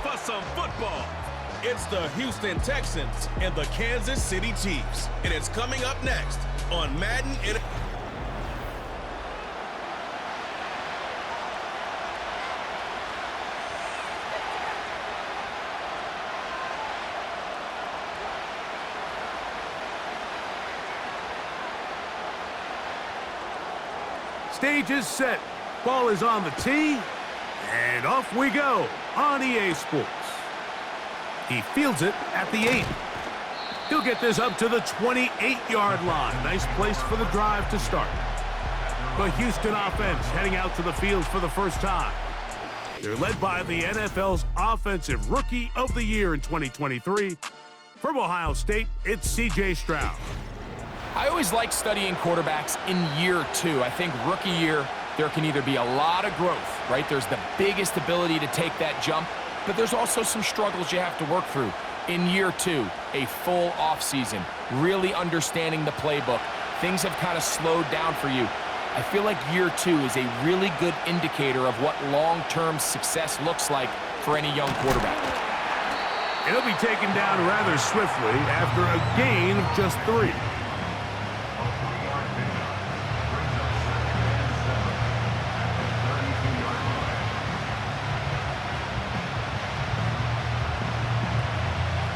for some football. It's the Houston Texans and the Kansas City Chiefs, and it's coming up next on Madden. Stage is set. Ball is on the tee. And off we go on EA Sports. He fields it at the 8. He'll get this up to the 28-yard line. Nice place for the drive to start. The Houston offense heading out to the field for the first time. They're led by the NFL's Offensive Rookie of the Year in 2023. From Ohio State, it's C.J. Stroud. I always like studying quarterbacks in year 2. I think rookie year, there can either be a lot of growth, right? There's the biggest ability to take that jump, but there's also some struggles you have to work through. In year 2, a full offseason, really understanding the playbook. Things have kind of slowed down for you. I feel like year 2 is a really good indicator of what long-term success looks like for any young quarterback. It'll be taken down rather swiftly after a gain of just 3.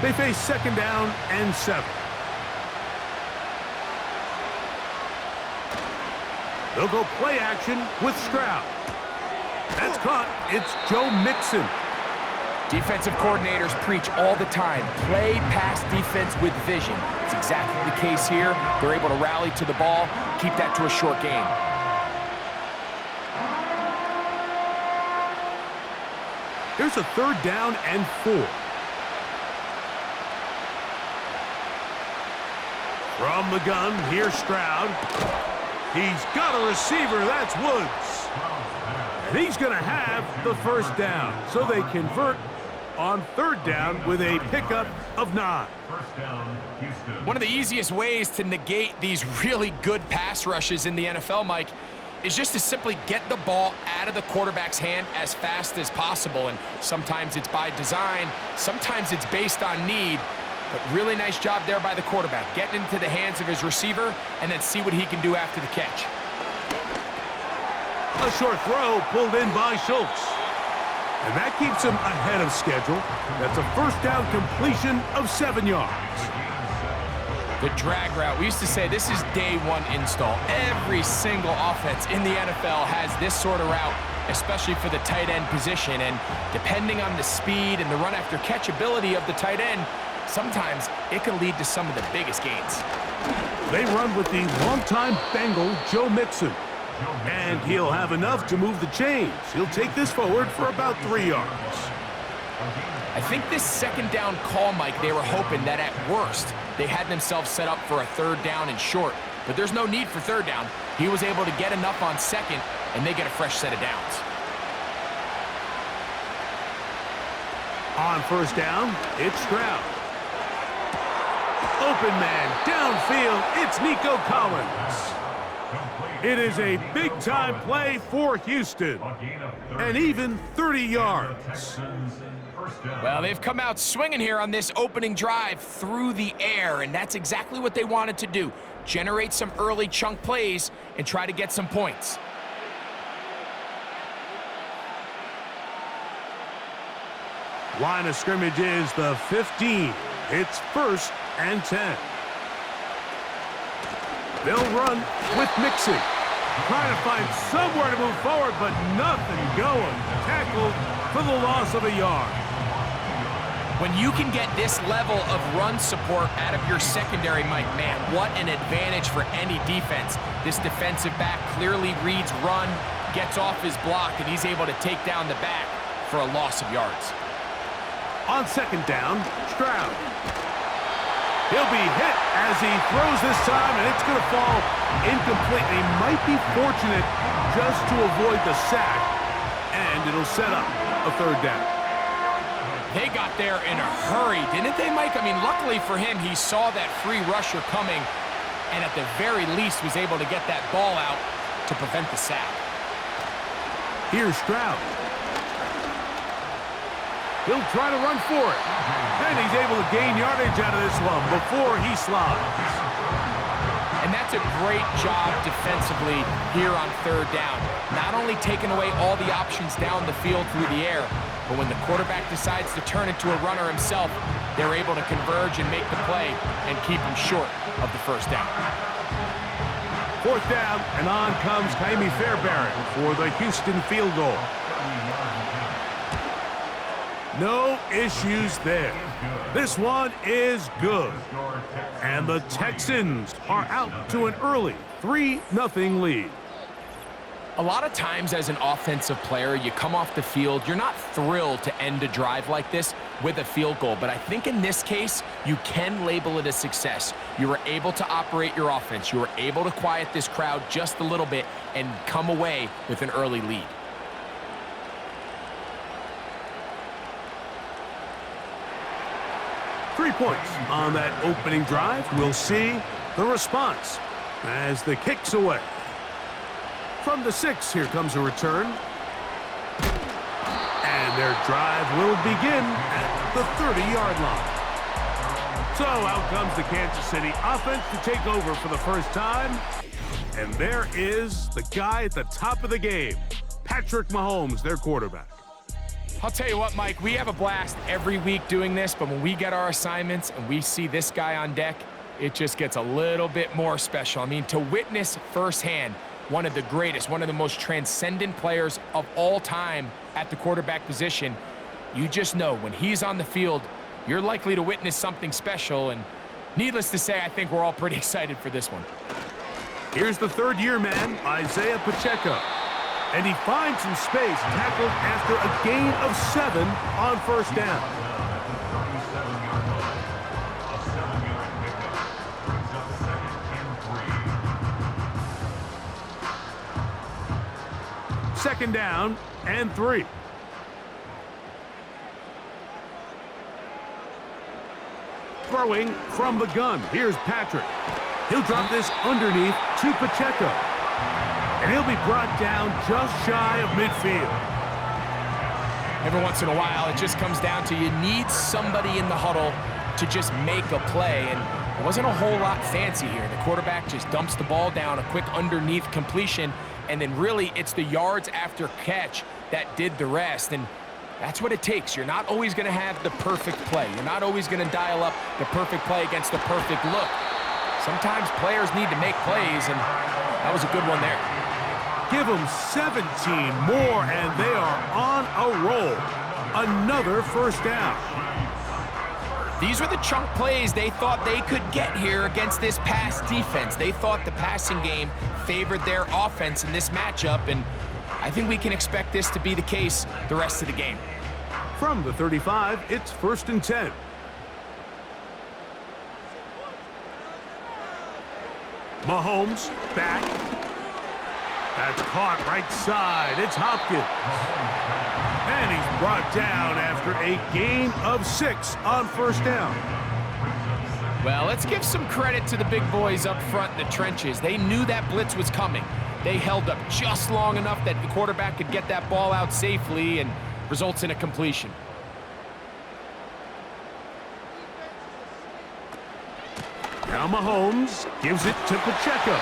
They face second down and 7. They'll go play action with Stroud. That's caught. It's Joe Mixon. Defensive coordinators preach all the time, play pass defense with vision. It's exactly the case here. They're able to rally to the ball, keep that to a short game. Here's a 3rd down and 4. From the gun, here's Stroud. He's got a receiver, that's Woods. And he's going to have the first down. So they convert on 3rd down with a pickup of 9. One of the easiest ways to negate these really good pass rushes in the NFL, Mike, is just to simply get the ball out of the quarterback's hand as fast as possible. And sometimes it's by design, sometimes it's based on need. But really nice job there by the quarterback, getting into the hands of his receiver and then see what he can do after the catch. A short throw pulled in by Schultz. And that keeps him ahead of schedule. That's a 1st down completion of 7 yards. The drag route. We used to say this is day 1 install. Every single offense in the NFL has this sort of route, especially for the tight end position. And depending on the speed and the run after catch ability of the tight end, sometimes it can lead to some of the biggest gains. They run with the longtime Bengal, Joe Mixon. And he'll have enough to move the chains. He'll take this forward for about 3 yards. I think this 2nd down call, Mike, they were hoping that at worst, they had themselves set up for a 3rd down and short. But there's no need for 3rd down. He was able to get enough on 2nd, and they get a fresh set of downs. On 1st down, it's Stroud. Open man, downfield, it's Nico Collins. It is a big-time play for Houston, and even 30 yards. Well, they've come out swinging here on this opening drive through the air, and that's exactly what they wanted to do. Generate some early chunk plays and try to get some points. Line of scrimmage is the 15. It's 1st and 10. They'll run with Mixon. Trying to find somewhere to move forward, but nothing going. Tackled for the loss of a yard. When you can get this level of run support out of your secondary, Mike, man, what an advantage for any defense. This defensive back clearly reads run, gets off his block, and he's able to take down the back for a loss of yards. On 2nd down, Stroud. He'll be hit as he throws this time, and it's going to fall incomplete. He might be fortunate just to avoid the sack, and it'll set up a 3rd down. They got there in a hurry, didn't they, Mike? I mean, luckily for him, he saw that free rusher coming, and at the very least was able to get that ball out to prevent the sack. Here's Stroud. He'll try to run for it. And he's able to gain yardage out of this one before he slides. And that's a great job defensively here on third down. Not only taking away all the options down the field through the air, but when the quarterback decides to turn into a runner himself, they're able to converge and make the play and keep him short of the first down. Fourth down, and on comes Kaimi Fairbairn for the Houston field goal. No issues there. This one is good. And the Texans are out to an early 3-0 lead. A lot of times as an offensive player, you come off the field, you're not thrilled to end a drive like this with a field goal. But I think in this case, you can label it a success. You were able to operate your offense. You were able to quiet this crowd just a little bit and come away with an early lead. Three points on that opening drive. We'll see the response as the kick's away. From the 6, here comes a return. And their drive will begin at the 30-yard line. So out comes the Kansas City offense to take over for the first time. And there is the guy at the top of the game, Patrick Mahomes, their quarterback. I'll tell you what, Mike, we have a blast every week doing this, but when we get our assignments and we see this guy on deck, it just gets a little bit more special. I mean, to witness firsthand one of the greatest, one of the most transcendent players of all time at the quarterback position, you just know when he's on the field, you're likely to witness something special, and needless to say, I think we're all pretty excited for this one. Here's the third-year man, Isaiah Pacheco. And he finds some space, tackled after a gain of 7 on first down. Second down and 3. Throwing from the gun. Here's Patrick. He'll drop this underneath to Pacheco. And he'll be brought down just shy of midfield. Every once in a while, it just comes down to you need somebody in the huddle to just make a play. And it wasn't a whole lot fancy here. The quarterback just dumps the ball down, a quick underneath completion, and then really it's the yards after catch that did the rest. And that's what it takes. You're not always going to have the perfect play. You're not always going to dial up the perfect play against the perfect look. Sometimes players need to make plays, and that was a good one there. Give them 17 more, and they are on a roll. Another first down. These were the chunk plays they thought they could get here against this pass defense. They thought the passing game favored their offense in this matchup, and I think we can expect this to be the case the rest of the game. From the 35, it's 1st and 10. Mahomes back. That's caught right side. It's Hopkins. And he's brought down after a gain of 6 on first down. Well, let's give some credit to the big boys up front in the trenches. They knew that blitz was coming. They held up just long enough that the quarterback could get that ball out safely and results in a completion. Now Mahomes gives it to Pacheco.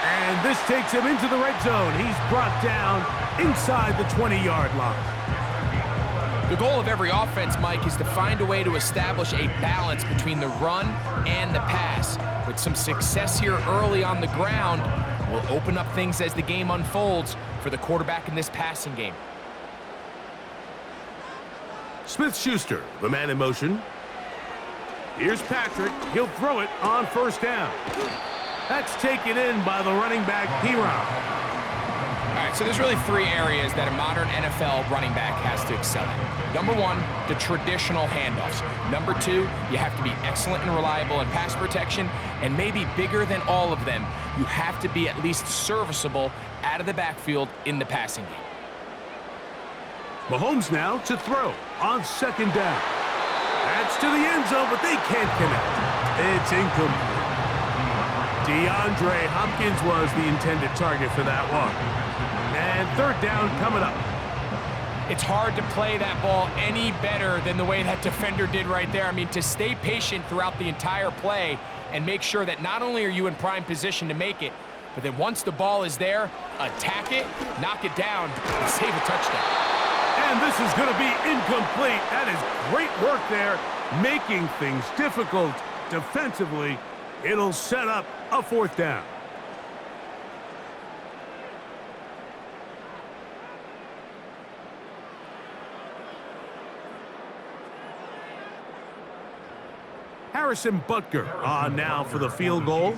And this takes him into the red zone. He's brought down inside the 20-yard line. The goal of every offense, Mike, is to find a way to establish a balance between the run and the pass. With some success here early on the ground, will open up things as the game unfolds for the quarterback in this passing game. Smith-Schuster, the man in motion. Here's Patrick. He'll throw it on first down. That's taken in by the running back, P-Ron. All right, so there's really 3 areas that a modern NFL running back has to excel in. Number 1, the traditional handoffs. Number 2, you have to be excellent and reliable in pass protection. And maybe bigger than all of them, you have to be at least serviceable out of the backfield in the passing game. Mahomes now to throw on second down. That's to the end zone, but they can't connect. It's incomplete. DeAndre Hopkins was the intended target for that one. And third down coming up. It's hard to play that ball any better than the way that defender did right there. I mean, to stay patient throughout the entire play and make sure that not only are you in prime position to make it, but then once the ball is there, attack it, knock it down, and save a touchdown. And this is going to be incomplete. That is great work there, making things difficult defensively. It'll set up a 4th down. Harrison Butker on now for the field goal.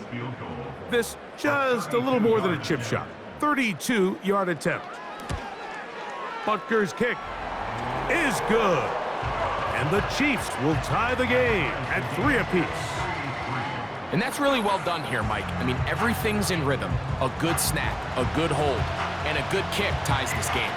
This just a little more than a chip shot. 32-yard attempt. Butker's kick is good. And the Chiefs will tie the game at 3 apiece. And that's really well done here, Mike. I mean, everything's in rhythm. A good snap, a good hold, and a good kick ties this game.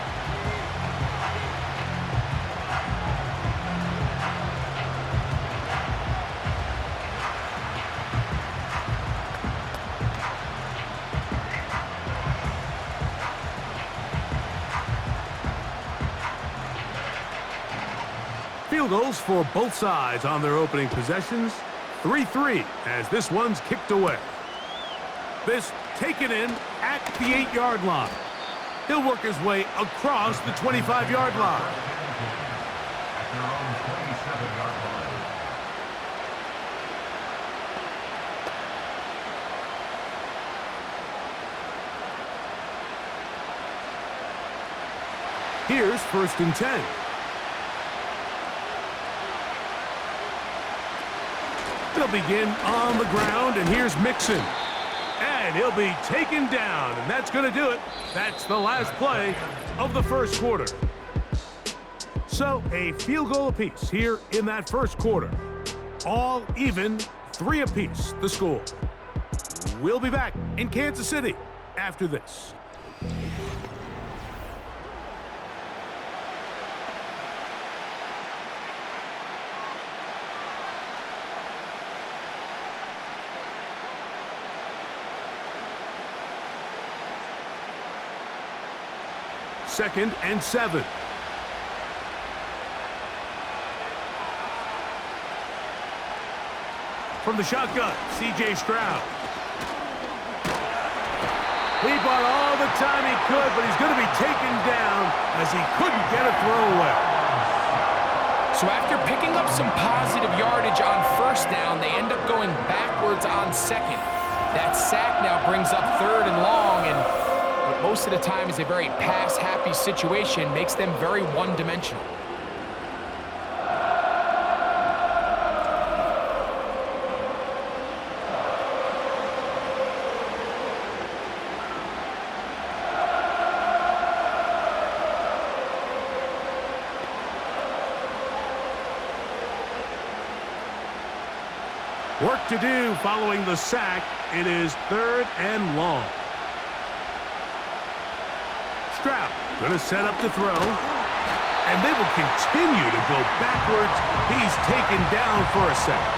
Field goals for both sides on their opening possessions. 3-3 as this one's kicked away. This taken in at the 8-yard line. He'll work his way across the 25-yard line. Here's 1st and 10. They'll begin on the ground, and here's Mixon. And he'll be taken down, and that's going to do it. That's the last play of the first quarter. So a field goal apiece here in that first quarter. All even, 3 apiece, the score. We'll be back in Kansas City after this. Second and 7. From the shotgun, C.J. Stroud. He bought all the time he could, but he's going to be taken down as he couldn't get a throw away. So after picking up some positive yardage on 1st down, they end up going backwards on 2nd. That sack now brings up 3rd and long, and what most of the time is a very pass-happy situation makes them very one-dimensional. Work to do following the sack. It is 3rd and long. Stroud going to set up to throw. And they will continue to go backwards. He's taken down for a second.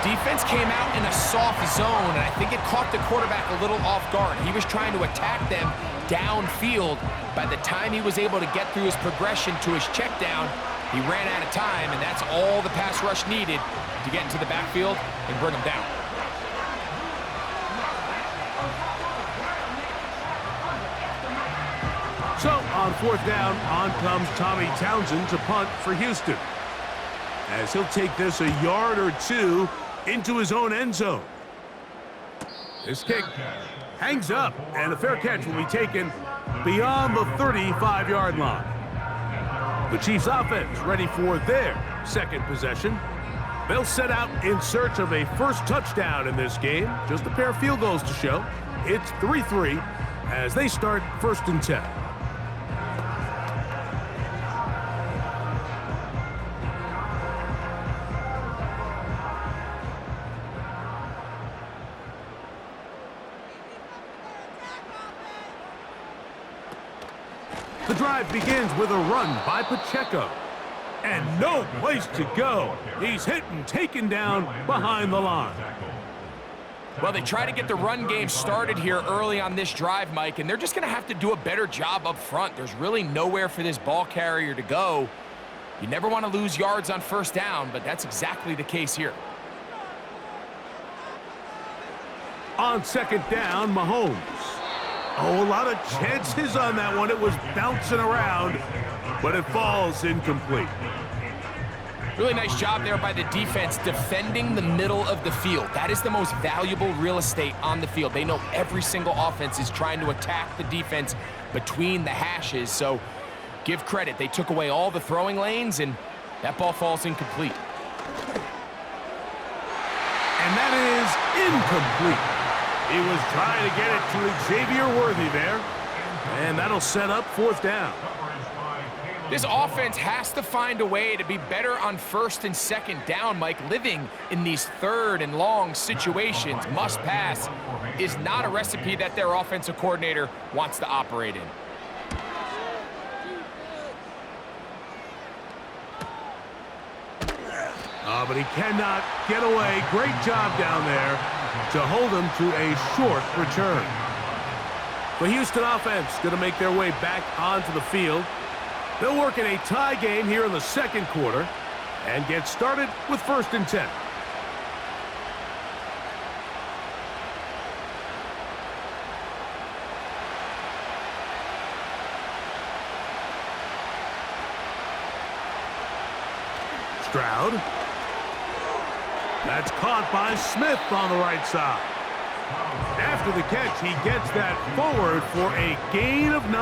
Defense came out in a soft zone, and I think it caught the quarterback a little off guard. He was trying to attack them downfield. By the time he was able to get through his progression to his check down, he ran out of time, and that's all the pass rush needed to get into the backfield and bring him down. So on 4th down, on comes Tommy Townsend to punt for Houston, as he'll take this a yard or 2 into his own end zone. This kick hangs up, and a fair catch will be taken beyond the 35-yard line. The Chiefs offense ready for their 2nd possession. They'll set out in search of a first touchdown in this game. Just a pair of field goals to show. It's 3-3 as they start 1st and 10. The drive begins with a run by Pacheco. And no place to go. He's hit and taken down behind the line. Well, they try to get the run game started here early on this drive, Mike, and they're just going to have to do a better job up front. There's really nowhere for this ball carrier to go. You never want to lose yards on first down, but that's exactly the case here. On second down, Mahomes. Oh, a lot of chances on that one. It was bouncing around, but it falls incomplete. Really nice job there by the defense defending the middle of the field. That is the most valuable real estate on the field. They know every single offense is trying to attack the defense between the hashes, so give credit. They took away all the throwing lanes, and that ball falls incomplete. And that is incomplete. He was trying to get it to Xavier Worthy there, and that'll set up fourth down. This offense has to find a way to be better on first and second down, Mike. Living in these third and long situations, must pass, is not a recipe that their offensive coordinator wants to operate in. But he cannot get away. Great job down there to hold him to a short return. The Houston offense going to make their way back onto the field. They'll work in a tie game here in the second quarter and get started with 1st and 10. Stroud. That's caught by Smith on the right side. After the catch, he gets that forward for a gain of 9.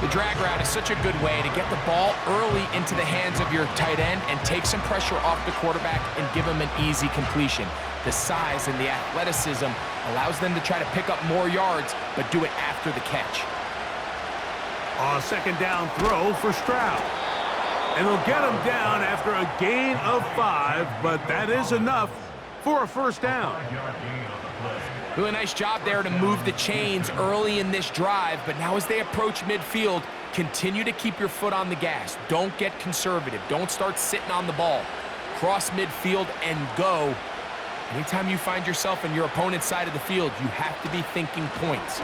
The drag route is such a good way to get the ball early into the hands of your tight end and take some pressure off the quarterback and give him an easy completion. The size and the athleticism allows them to try to pick up more yards, but do it after the catch. A second down throw for Stroud. And they'll get him down after a gain of 5, but that is enough for a first down. Really nice job there to move the chains early in this drive, but now as they approach midfield, continue to keep your foot on the gas. Don't get conservative. Don't start sitting on the ball. Cross midfield and go. Anytime you find yourself on your opponent's side of the field, you have to be thinking points.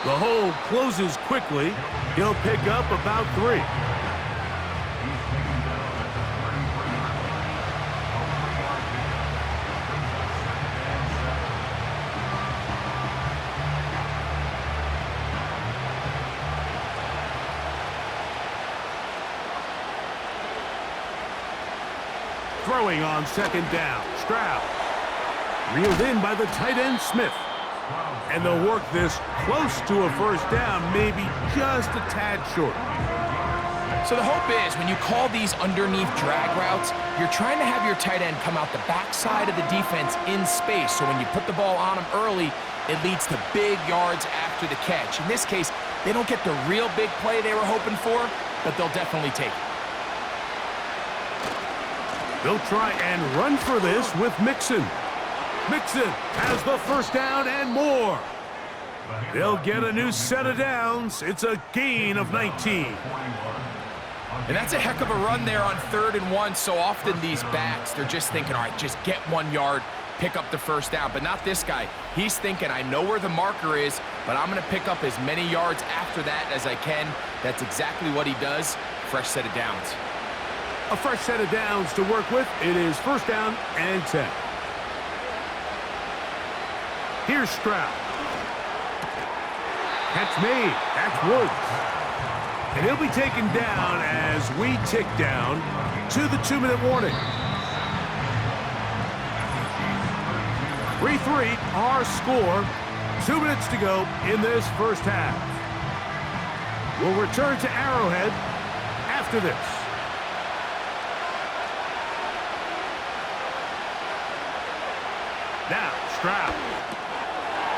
The hole closes quickly. He'll pick up about 3. Throwing on second down. Stroud. Reeled in by the tight end, Smith. And they'll work this close to a first down, maybe just a tad short. So the hope is when you call these underneath drag routes, you're trying to have your tight end come out the backside of the defense in space. So when you put the ball on him early, it leads to big yards after the catch. In this case, they don't get the real big play they were hoping for, but they'll definitely take it. They'll try and run for this with Mixon. Mixon has the first down and more. They'll get a new set of downs. It's a gain of 19. And that's a heck of a run there on 3rd and 1. So often these backs, they're just thinking, all right, just get 1 yard, pick up the first down. But not this guy. He's thinking, I know where the marker is, but I'm going to pick up as many yards after that as I can. That's exactly what he does. Fresh set of downs. A fresh set of downs to work with. It is 1st down and 10. Here's Stroud. Catch made. That's Woods. And he'll be taken down as we tick down to the 2-minute warning. 3-3, our score. 2 minutes to go in this first half. We'll return to Arrowhead after this. Now, Stroud.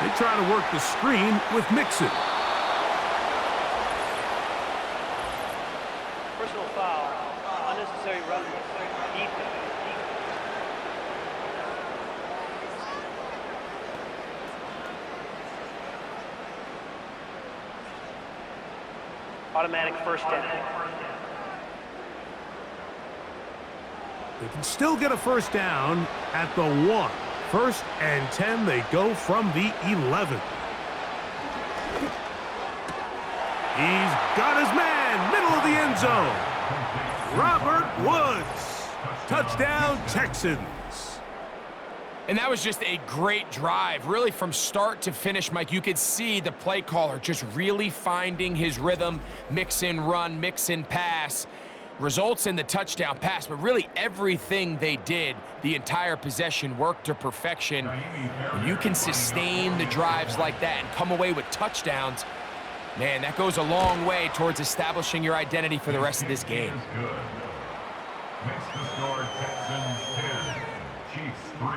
They try to work the screen with Mixon. Personal foul. Unnecessary roughness. Defense. Automatic first down. They can still get a first down at the 1. 1st and 10, they go from the 11. He's got his man, middle of the end zone. Robert Woods. Touchdown, Texans. And that was just a great drive. Really, from start to finish, Mike, you could see the play caller just really finding his rhythm, mix in run, mix in pass. Results in the touchdown pass, but really everything they did, the entire possession worked to perfection. When you can sustain the drives like that and come away with touchdowns, man, that goes a long way towards establishing your identity for the rest of this game. Next to score, Texans 10, Chiefs 3.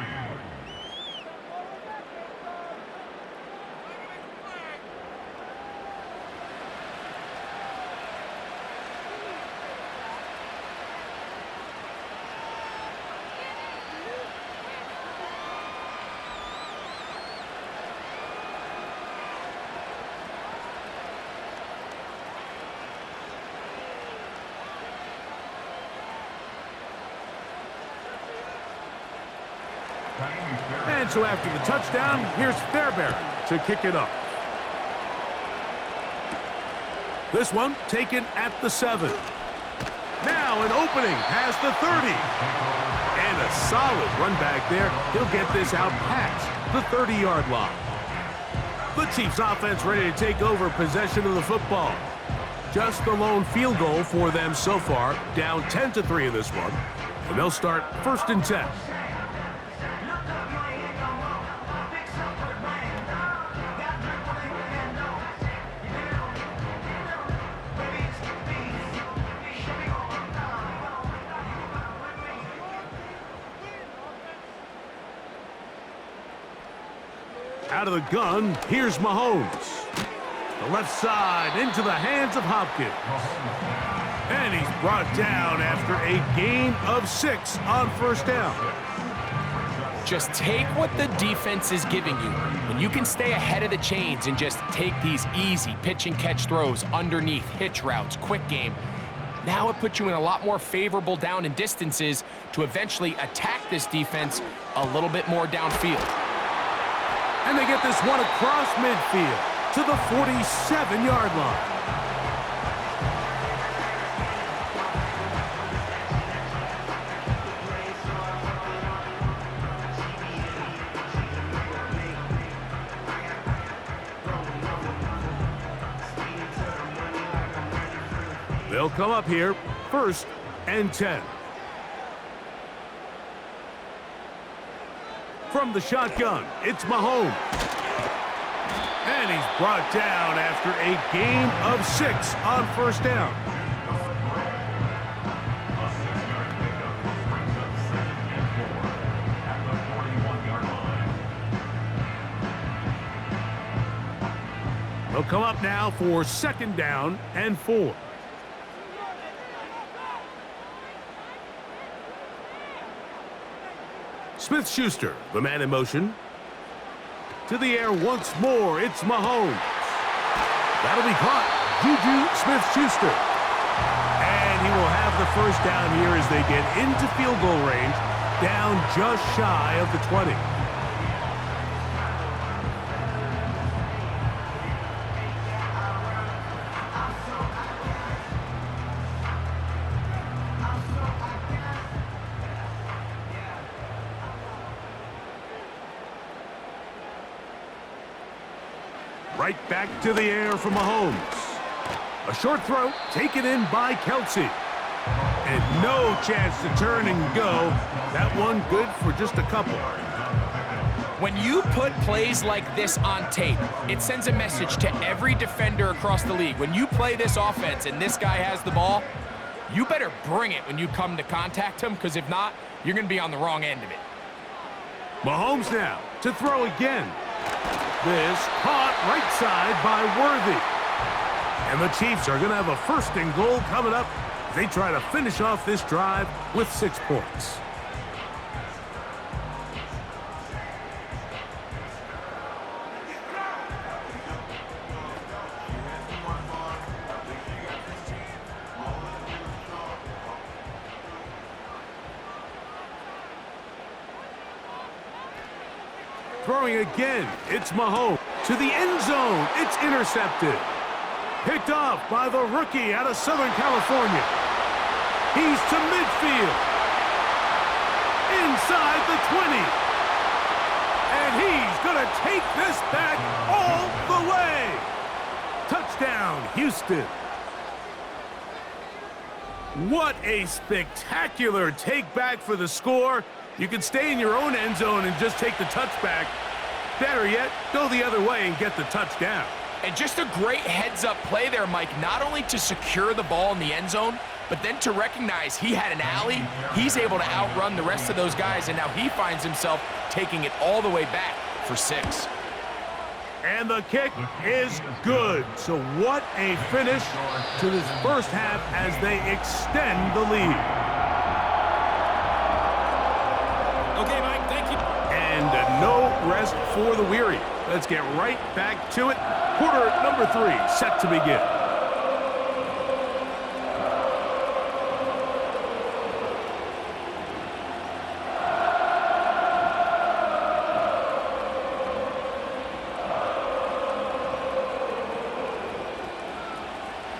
And so after the touchdown, here's Fairbairn to kick it up. This one taken at the 7. Now an opening past the 30. And a solid run back there. He'll get this out past the 30-yard line. The Chiefs offense ready to take over possession of the football. Just the lone field goal for them so far, down 10-3 in this one. And they'll start 1st and 10. Out of the gun, here's Mahomes. The left side into the hands of Hopkins. And he's brought down after a gain of 6 on 1st down. Just take what the defense is giving you. When you can stay ahead of the chains and just take these easy pitch and catch throws underneath, hitch routes, quick game, now it puts you in a lot more favorable down and distances to eventually attack this defense a little bit more downfield. And they get this one across midfield to the 47-yard line. They'll come up here, 1st and 10. From the shotgun, it's Mahomes. And he's brought down after a gain of 6 on 1st down. They'll come up now for 2nd down and 4. Smith-Schuster, the man in motion. To the air once more, it's Mahomes. That'll be caught. Juju Smith-Schuster. And he will have the 1st down here as they get into field goal range, down just shy of the 20. Right back to the air for Mahomes. A short throw taken in by Kelsey. And no chance to turn and go. That one good for just a couple. When you put plays like this on tape, it sends a message to every defender across the league. When you play this offense and this guy has the ball, you better bring it when you come to contact him, because if not, you're going to be on the wrong end of it. Mahomes now to throw again. This caught right side by Worthy. And the Chiefs are going to have a 1st and goal coming up. They try to finish off this drive with 6 points. throwing again. It's Mahomes. To the end zone. It's intercepted. Picked off by the rookie out of Southern California. He's to midfield. Inside the 20. And he's going to take this back all the way. Touchdown, Houston. What a spectacular take back for the score. You can stay in your own end zone and just take the touchback. Better yet, go the other way and get the touchdown. And just a great heads-up play there, Mike, not only to secure the ball in the end zone, but then to recognize he had an alley. He's able to outrun the rest of those guys, and now he finds himself taking it all the way back for 6. And the kick is good. So what a finish to this first half as they extend the lead. Okay, Mike, thank you. And no rest for the weary. Let's get right back to it. Quarter number 3 set to begin.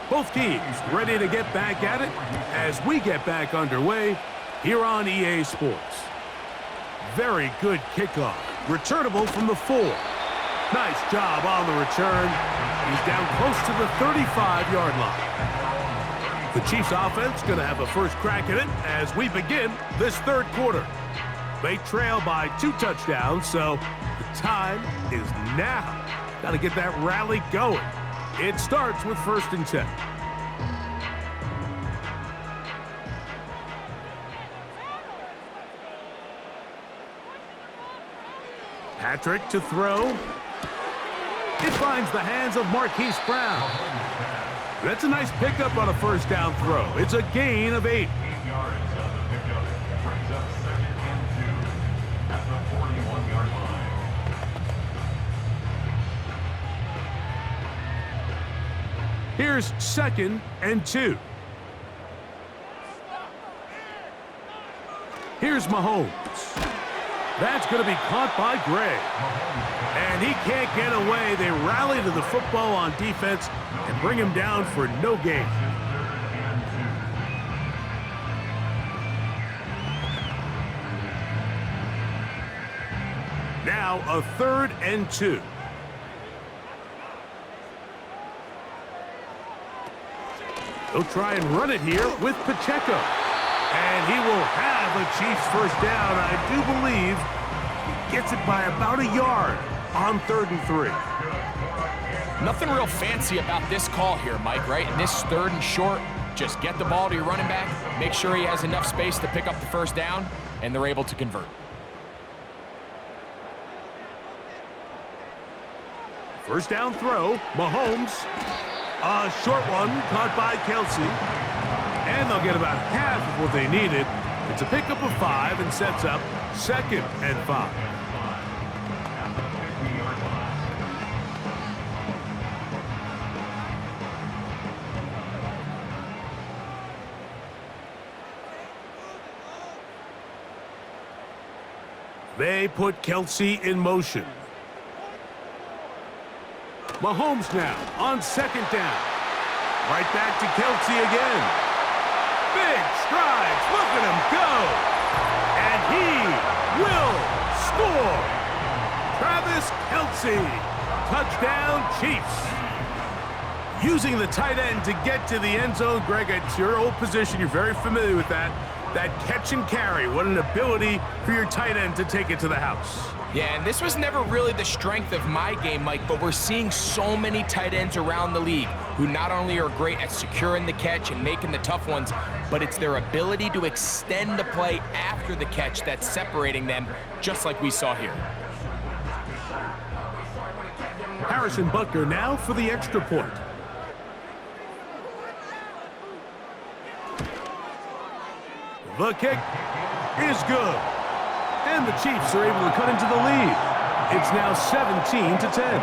Both teams ready to get back at it as we get back underway here on EA Sports. Very good kickoff. Returnable from the 4. Nice job on the return. He's down close to the 35-yard line. The Chiefs offense going to have a first crack at it as we begin this third quarter. They trail by 2 touchdowns, so the time is now. Got to get that rally going. It starts with 1st and 10. Patrick to throw. It finds the hands of Marquise Brown. That's a nice pickup on a first down throw. It's a gain of 8. 8 yards on the pickup. Brings up 2nd and 2 at the 41-yard line. Here's 2nd and 2. Here's Mahomes. That's going to be caught by Gray. And he can't get away. They rally to the football on defense and bring him down for no gain. Now a 3rd and 2. They'll try and run it here with Pacheco. And he will have a Chiefs first down. I do believe he gets it by about a yard on 3rd and 3. Nothing real fancy about this call here, Mike, right? In this 3rd and short, just get the ball to your running back, make sure he has enough space to pick up the first down, and they're able to convert. First down throw, Mahomes. A short one caught by Kelsey. And they'll get about half of what they needed. It's a pickup of 5 and sets up 2nd and 5. They put Kelsey in motion. Mahomes now on 2nd down. Right back to Kelsey again. Big strides. Look at him go. And he will score. Travis Kelsey. Touchdown, Chiefs. Using the tight end to get to the end zone. Greg, it's your old position. You're very familiar with that. That catch and carry. What an ability for your tight end to take it to the house. Yeah, and this was never really the strength of my game, Mike, but we're seeing so many tight ends around the league who not only are great at securing the catch and making the tough ones, but it's their ability to extend the play after the catch that's separating them, just like we saw here. Harrison Butker now for the extra point. The kick is good. And the Chiefs are able to cut into the lead. It's now 17-10.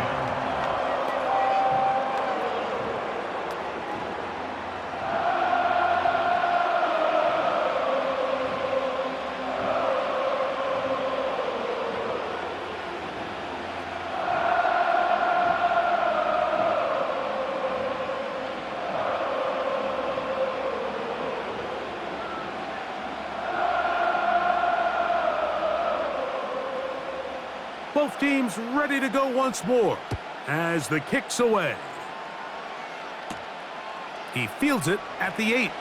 Both teams ready to go once more as the kick's away. He fields it at the 8.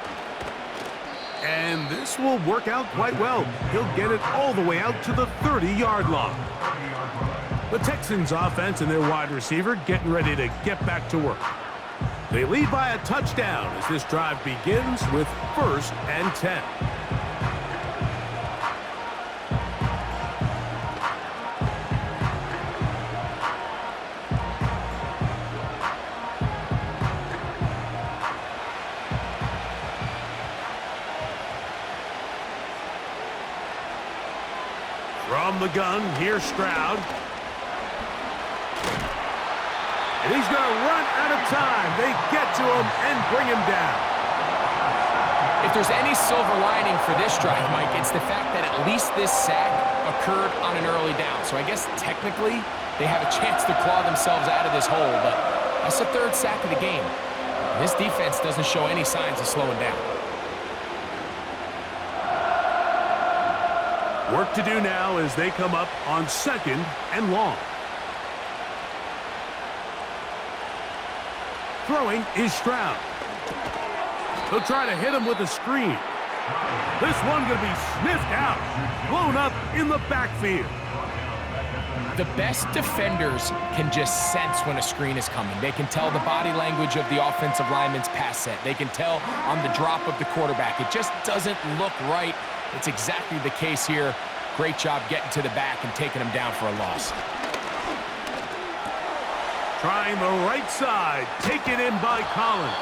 And this will work out quite well. He'll get it all the way out to the 30-yard line. The Texans offense and their wide receiver getting ready to get back to work. They lead by a touchdown as this drive begins with 1st and 10. From the gun, here's Stroud. And he's going to run out of time. They get to him and bring him down. If there's any silver lining for this drive, Mike, it's the fact that at least this sack occurred on an early down. So I guess technically they have a chance to claw themselves out of this hole, but that's the 3rd sack of the game. This defense doesn't show any signs of slowing down. Work to do now as they come up on 2nd and long. Throwing is Stroud. They'll try to hit him with a screen. This one going to be sniffed out, blown up in the backfield. The best defenders can just sense when a screen is coming. They can tell the body language of the offensive lineman's pass set. They can tell on the drop of the quarterback. It just doesn't look right. It's exactly the case here. Great job getting to the back and taking him down for a loss. Trying the right side, taken in by Collins.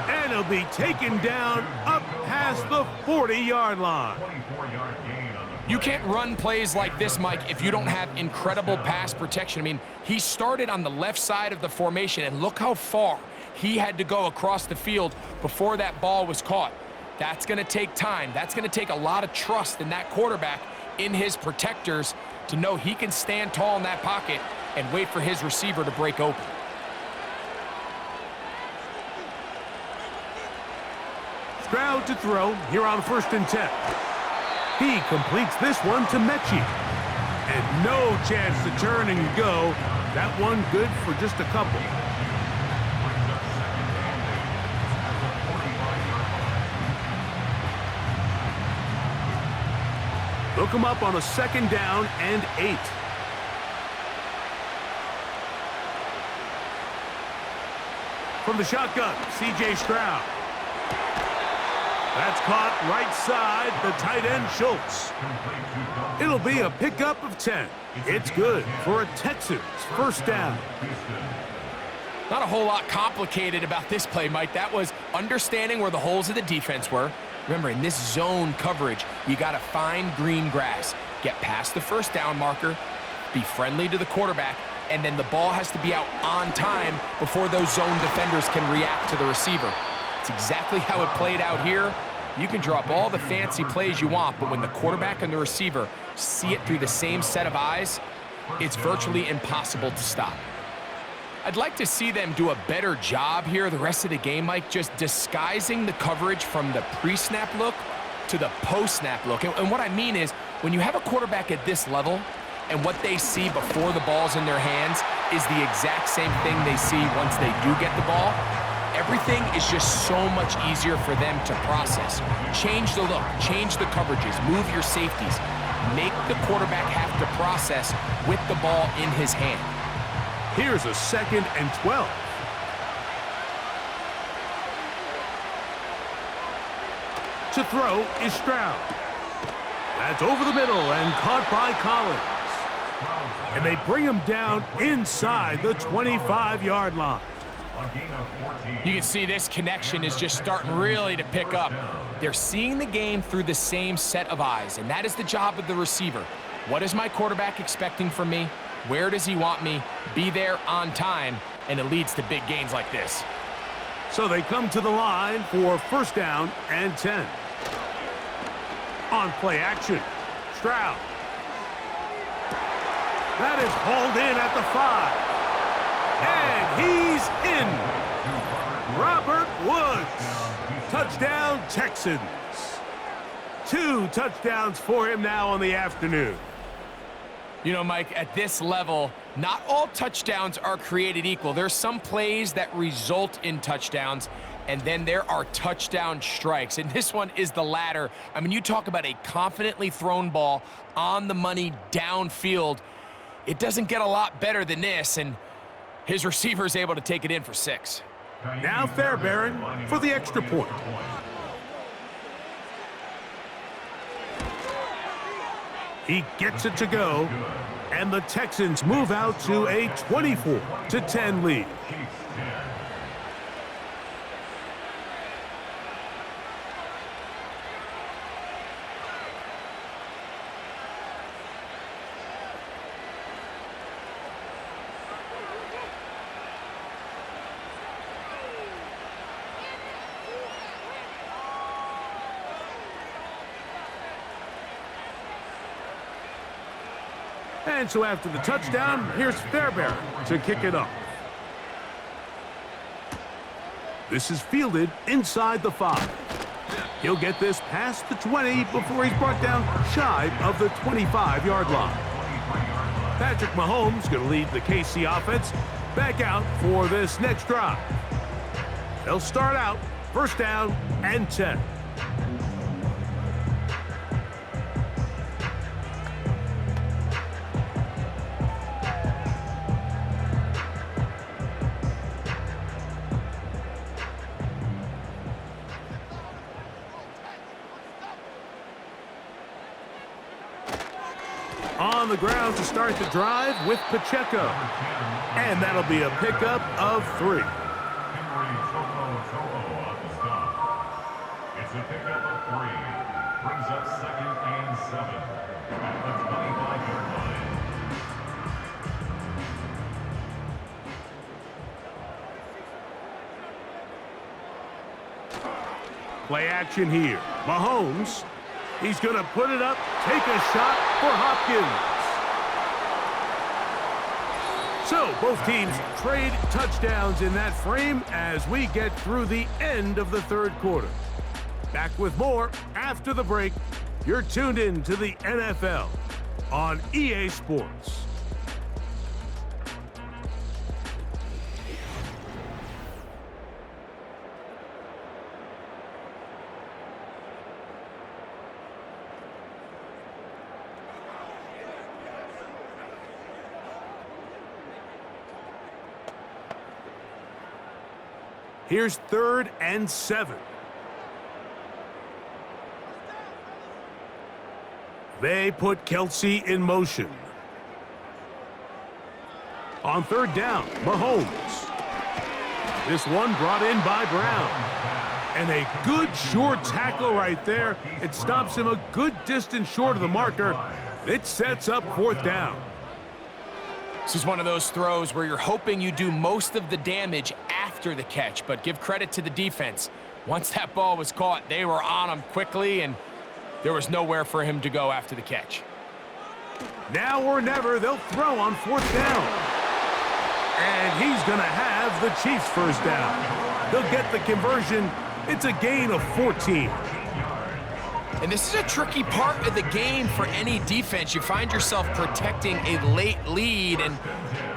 And he'll be taken down up past the 40-yard line. You can't run plays like this, Mike, if you don't have incredible pass protection. I mean, he started on the left side of the formation, and look how far he had to go across the field before that ball was caught. That's going to take time. That's going to take a lot of trust in that quarterback, in his protectors, to know he can stand tall in that pocket and wait for his receiver to break open. Stroud to throw here on 1st and 10. He completes this one to Mechie. And no chance to turn and go. That one good for just a couple. They'll come up on a 2nd down and 8. From the shotgun, C.J. Stroud. That's caught right side, the tight end Schultz. It'll be a pickup of 10. It's good for a Texans 1st down. Not a whole lot complicated about this play, Mike. That was understanding where the holes of the defense were. Remember, in this zone coverage, you got to find green grass, get past the 1st down marker, be friendly to the quarterback, and then the ball has to be out on time before those zone defenders can react to the receiver. It's exactly how it played out here. You can draw up all the fancy plays you want, but when the quarterback and the receiver see it through the same set of eyes, it's virtually impossible to stop. I'd like to see them do a better job here the rest of the game, Mike, just disguising the coverage from the pre-snap look to the post-snap look. And what I mean is, when you have a quarterback at this level and what they see before the ball's in their hands is the exact same thing they see once they do get the ball, everything is just so much easier for them to process. Change the look, change the coverages, move your safeties. Make the quarterback have to process with the ball in his hand. Here's a 2nd and 12. To throw is Stroud. That's over the middle and caught by Collins. And they bring him down inside the 25-yard line. You can see this connection is just starting really to pick up. They're seeing the game through the same set of eyes, and that is the job of the receiver. What is my quarterback expecting from me? Where does he want me? Be there on time, and it leads to big gains like this. So they come to the line for 1st down and 10. On play action, Stroud. That is hauled in at the 5. And he's in. Robert Woods. Touchdown, Texans. 2 touchdowns for him now on the afternoon. You know, Mike, at this level, not all touchdowns are created equal. There's some plays that result in touchdowns, and then there are touchdown strikes. And this one is the latter. I mean, you talk about a confidently thrown ball on the money downfield. It doesn't get a lot better than this, and his receiver is able to take it in for 6. Now Fairbairn for the extra point. He gets it to go, and the Texans move out to a 24-10 lead. And so after the touchdown, here's Fairbairn to kick it off. This is fielded inside the 5. He'll get this past the 20 before he's brought down shy of the 25-yard line. Patrick Mahomes going to lead the KC offense back out for this next drive. They'll start out first down and 10. On the ground to start the drive with Pacheco. And that'll be a pickup of 3. It's a pickup of 3. Brings up 2nd and 7 at the 25-yard line. Play action here. Mahomes. He's going to put it up, take a shot for Hopkins. So both teams trade touchdowns in that frame as we get through the end of the third quarter. Back with more after the break. You're tuned in to the NFL on EA Sports. Here's 3rd and 7. They put Kelsey in motion. On 3rd down, Mahomes. This one brought in by Brown. And a good short tackle right there. It stops him a good distance short of the marker. It sets up 4th down. This is one of those throws where you're hoping you do most of the damage after the catch, but give credit to the defense. Once that ball was caught, they were on him quickly, and there was nowhere for him to go after the catch. Now or never, they'll throw on 4th down. And he's going to have the Chiefs' first down. They'll get the conversion. It's a gain of 14. And this is a tricky part of the game for any defense. You find yourself protecting a late lead, and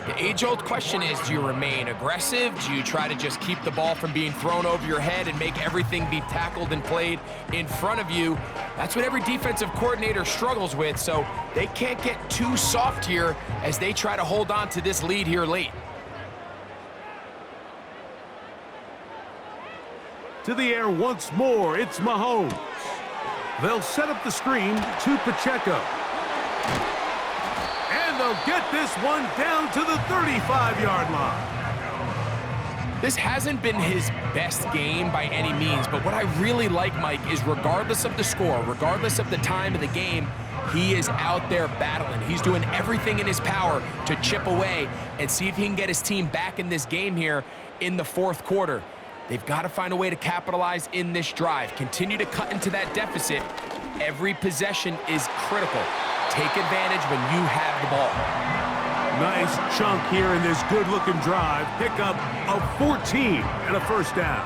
the age-old question is, do you remain aggressive? Do you try to just keep the ball from being thrown over your head and make everything be tackled and played in front of you? That's what every defensive coordinator struggles with, so they can't get too soft here as they try to hold on to this lead here late. To the air once more, it's Mahomes. They'll set up the screen to Pacheco. And they'll get this one down to the 35-yard line. This hasn't been his best game by any means, but what I really like, Mike, is regardless of the score, regardless of the time of the game, he is out there battling. He's doing everything in his power to chip away and see if he can get his team back in this game here in the 4th quarter. They've got to find a way to capitalize in this drive. Continue to cut into that deficit. Every possession is critical. Take advantage when you have the ball. Nice chunk here in this good-looking drive. Pickup of 14 and a first down.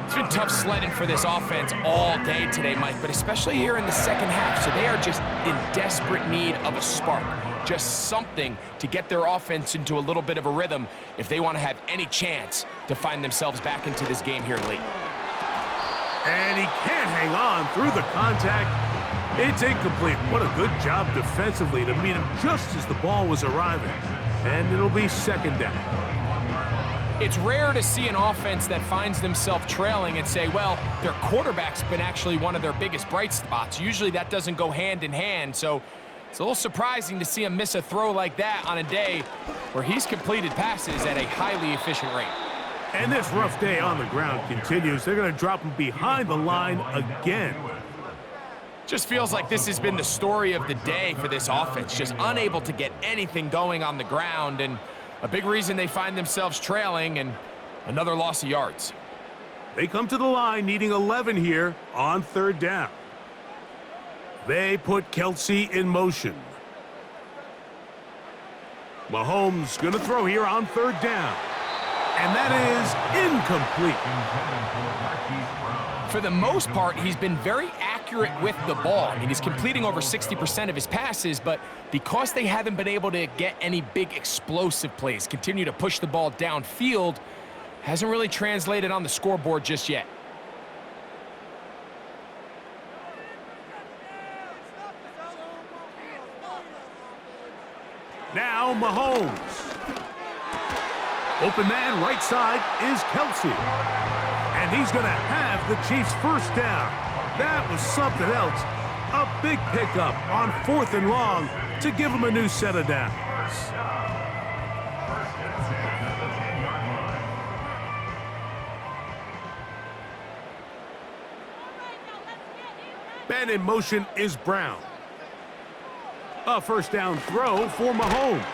It's been tough sledding for this offense all day today, Mike, but especially here in the second half. So they are just in desperate need of a spark, just something to get their offense into a little bit of a rhythm if they want to have any chance to find themselves back into this game here late. And he can't hang on through the contact. It's incomplete. What a good job defensively to meet him just as the ball was arriving. And it'll be second down. It's rare to see an offense that finds themselves trailing and say, well, their quarterback's been actually one of their biggest bright spots. Usually that doesn't go hand in hand, so it's a little surprising to see him miss a throw like that on a day where he's completed passes at a highly efficient rate. And this rough day on the ground continues. They're going to drop him behind the line again. Just feels like this has been the story of the day for this offense, just unable to get anything going on the ground, and a big reason they find themselves trailing and another loss of yards. They come to the line needing 11 here on third down. They put Kelsey in motion. Mahomes going to throw here on third down. And that is incomplete. For the most part, he's been very accurate with the ball. I mean, he's completing over 60% of his passes, but because they haven't been able to get any big explosive plays, continue to push the ball downfield, hasn't really translated on the scoreboard just yet. Now Mahomes. Open man right side is Kelsey. And he's going to have the Chiefs first down. That was something else. A big pickup on 4th and long to give him a new set of downs. Man in motion is Brown. A first down throw for Mahomes.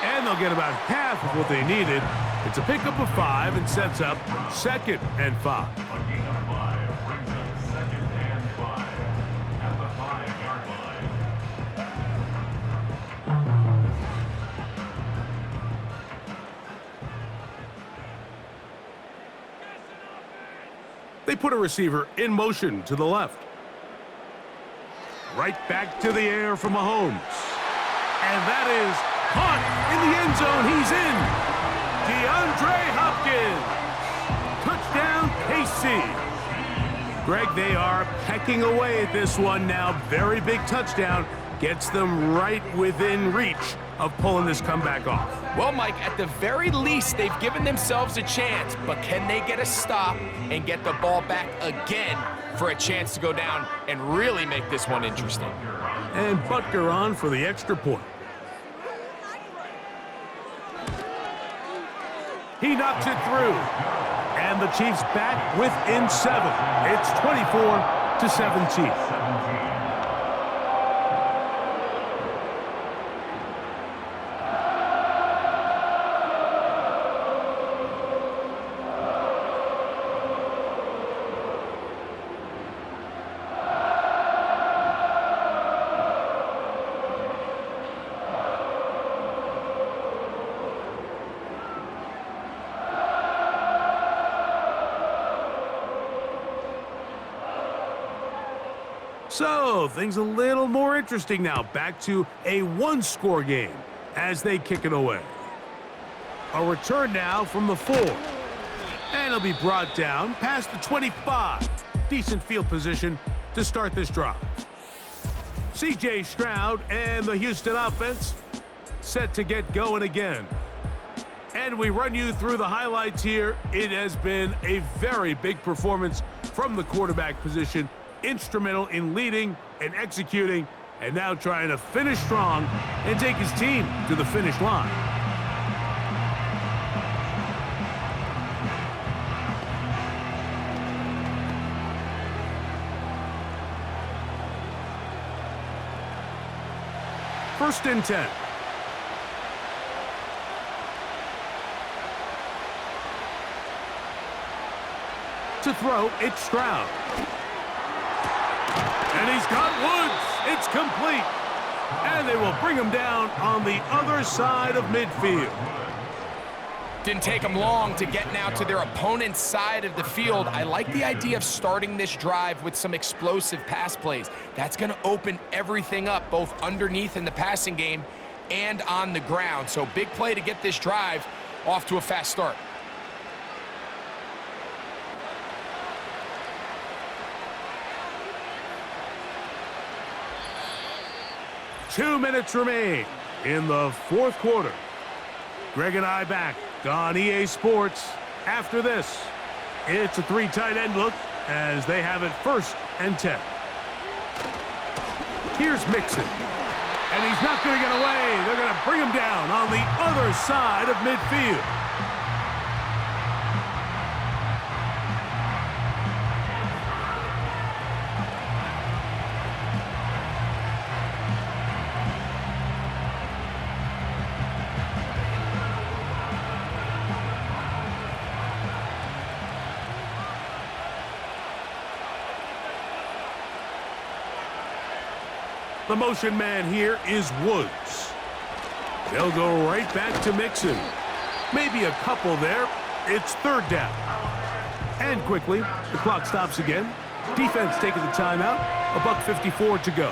And they'll get about half of what they needed. It's a pickup of 5 and sets up 2nd and 5. A gain of 5 brings up 2nd and 5 at the 5-yard line. They put a receiver in motion to the left. Right back to the air for Mahomes. And that is caught in the end zone. He's in. DeAndre Hopkins. Touchdown, KC. Greg, they are pecking away at this one now. Very big touchdown. Gets them right within reach of pulling this comeback off. Well, Mike, at the very least, they've given themselves a chance, but can they get a stop and get the ball back again for a chance to go down and really make this one interesting? And Butker on for the extra point. He knocks it through. And the Chiefs back within 7. It's 24-17. So, things a little more interesting now. Back to a one-score game as they kick it away. A return now from the 4. And it'll be brought down past the 25. Decent field position to start this drive. C.J. Stroud and the Houston offense set to get going again. And we run you through the highlights here. It has been a very big performance from the quarterback position. Instrumental in leading and executing, and now trying to finish strong and take his team to the finish line. First and 10. To throw, it's Stroud. And he's got Woods. It's complete. And they will bring him down on the other side of midfield. Didn't take them long to get now to their opponent's side of the field. I like the idea of starting this drive with some explosive pass plays. That's going to open everything up, both underneath in the passing game and on the ground. So big play to get this drive off to a fast start. Two minutes remain in the fourth quarter. Greg and I back on EA Sports. After this, it's a three tight end look as they have it 1st and 10. Here's Mixon. And he's not going to get away. They're going to bring him down on the other side of midfield. The motion man here is Woods. They'll go right back to Mixon. Maybe a couple there. It's 3rd down. And quickly, the clock stops again. Defense taking the timeout. $1:54 to go.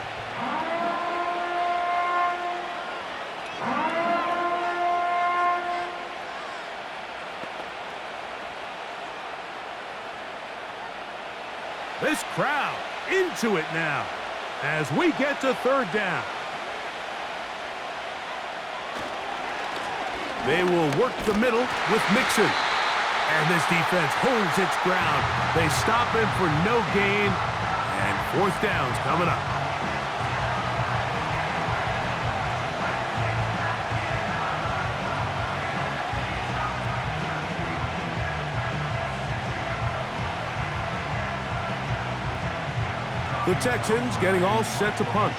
This crowd into it now as we get to 3rd down. They will work the middle with Mixon. And this defense holds its ground. They stop him for no gain. And 4th down's coming up. The Texans getting all set to punt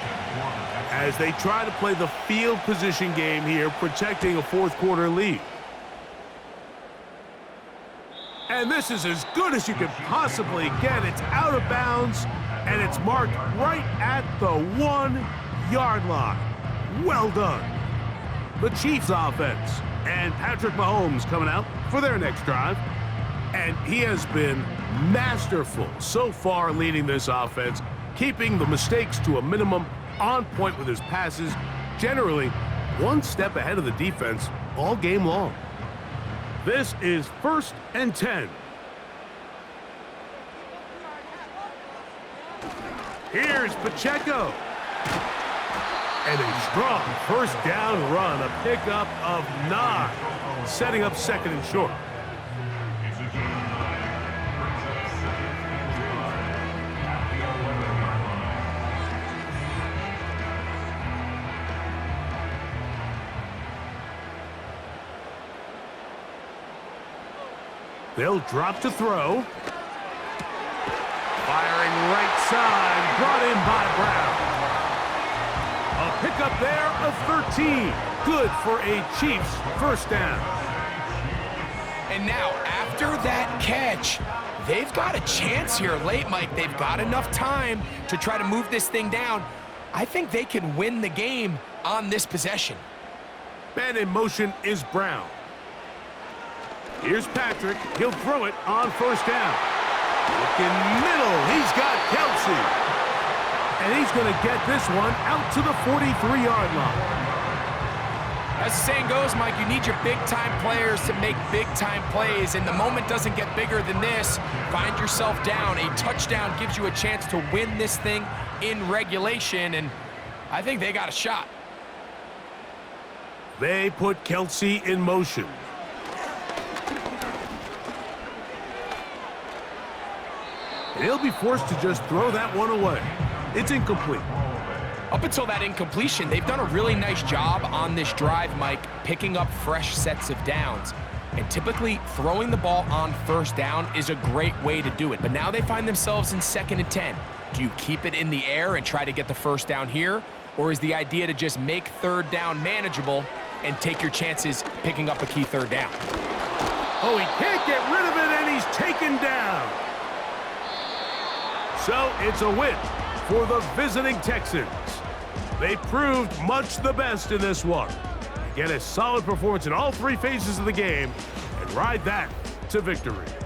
as they try to play the field position game here, protecting a 4th quarter lead. And this is as good as you could possibly get. It's out of bounds, and it's marked right at the 1-yard line. Well done. The Chiefs offense and Patrick Mahomes coming out for their next drive. And he has been masterful so far leading this offense, keeping the mistakes to a minimum, on point with his passes, generally one step ahead of the defense all game long. This is 1st and 10. Here's Pacheco. And a strong 1st down run, a pickup of 9, setting up 2nd and short. They'll drop to throw. Firing right side, brought in by Brown. A pickup there of 13. Good for a Chiefs 1st down. And now, after that catch, they've got a chance here late, Mike. They've got enough time to try to move this thing down. I think they can win the game on this possession. Man in motion is Brown. Here's Patrick. He'll throw it on 1st down. Looking middle. He's got Kelsey. And he's going to get this one out to the 43-yard line. As the saying goes, Mike, you need your big-time players to make big-time plays, and the moment doesn't get bigger than this. Find yourself down. A touchdown gives you a chance to win this thing in regulation, and I think they got a shot. They put Kelsey in motion. And he'll be forced to just throw that one away. It's incomplete. Up until that incompletion, they've done a really nice job on this drive, Mike, picking up fresh sets of downs. And typically, throwing the ball on 1st down is a great way to do it. But now they find themselves in 2nd and 10. Do you keep it in the air and try to get the 1st down here? Or is the idea to just make 3rd down manageable and take your chances picking up a key 3rd down? Oh, he can't get rid of it, and he's taken down. So it's a win for the visiting Texans. They proved much the best in this one. Get a solid performance in all 3 phases of the game, and ride that to victory.